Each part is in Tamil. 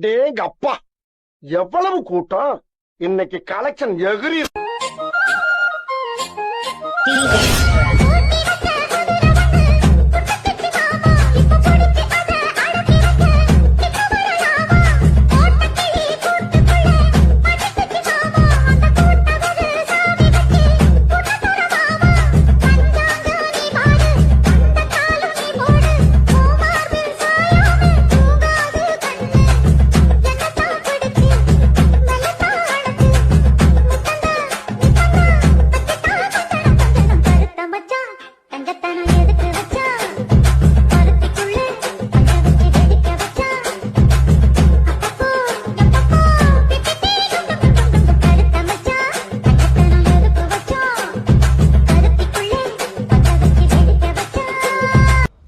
டேங்க அப்பா, எவ்வளவு கூட்டம்! இன்னைக்கு கலெக்ஷன் எகிரி.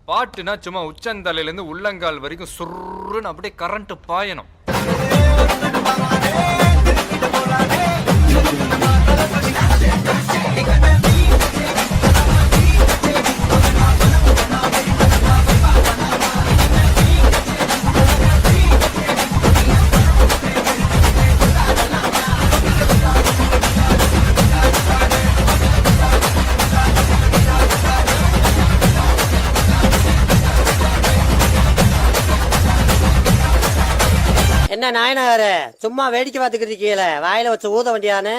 பாட்டுனா சும்மா உச்சந்தலையில இருந்து உள்ளங்கால் வரைக்கும் சுருன்னு அப்படியே கரண்ட் பாயணும். என்ன நாயனகாரு சும்மா வேடிக்கை பார்த்துக்கிட்டு இருக்கீங்கள, வாயில வச்சு ஊத வேண்டியானு.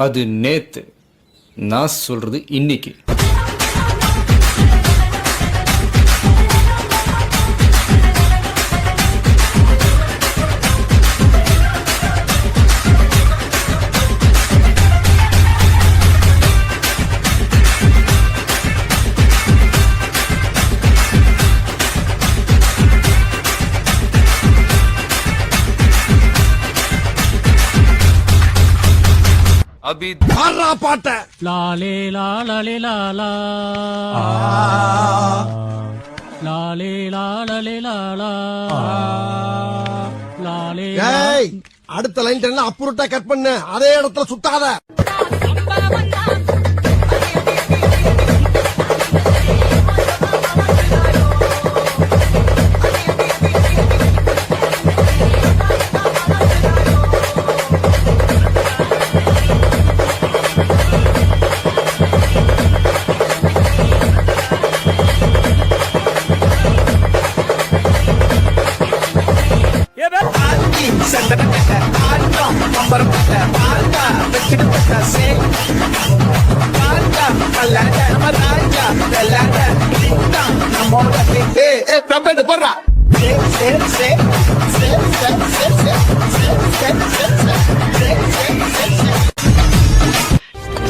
அது நேத்து, நான் சொல்றது இன்னைக்கு. अभी பாடுறா பாட்ட. லாலே லாலே லாலா லாலே லாலே லாலா லாலே. ஏய், அடுத்த லைன் எல்லாம் அப்புறட்டா கட் பண்ணு, அதே இடத்துல சுத்தாத.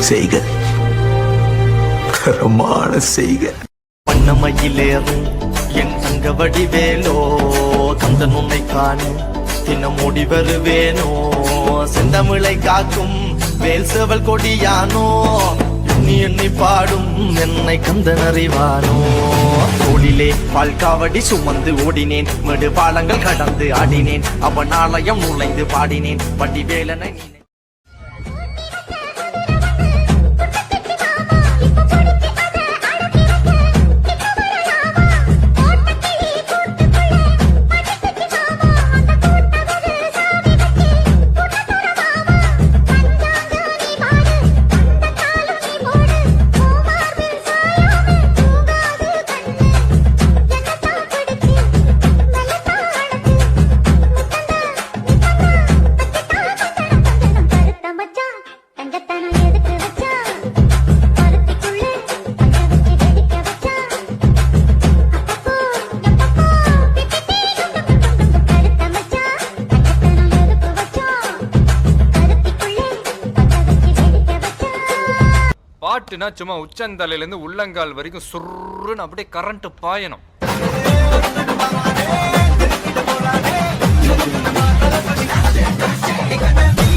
செய்க தரமான செய்க. வண்ணமயிலேறும் என் தங்க வடிவேலோ, கந்தன் உன்னை காணும் தினம் ஓடி வருவேனோ. செந்தமிழை காக்கும் வேல் சேவல் கொடியானோ, எண்ணி எண்ணி பாடும் என்னை கந்தன் அறிவானோ. தோளிலே பால்காவடி சுமந்து ஓடினேன், மேடு பாலங்கள் கடந்து ஆடினேன், அவன் ஆலயம் நுழைந்து பாடினேன் வடிவேலனை. கஞ்சத்தனம் எதுக்கு வச்சா பருத்திக்குள்ளே பஞ்ச வச்சு வெடிக்க வச்சா அப்பப்போ எப்பப்போ பிபிபி கருத்த மச்சா கஞ்சத்தனம் எதுக்கு வச்சா பருத்திக்குள்ளே பஞ்ச வச்சு வெடிக்க வச்சா. பாட்டுனா சும்மா உச்சந்தலையில இருந்து உள்ளங்கால் வரைக்கும் சுருன்னு அப்படியே கரண்ட் பாயணும். Hey,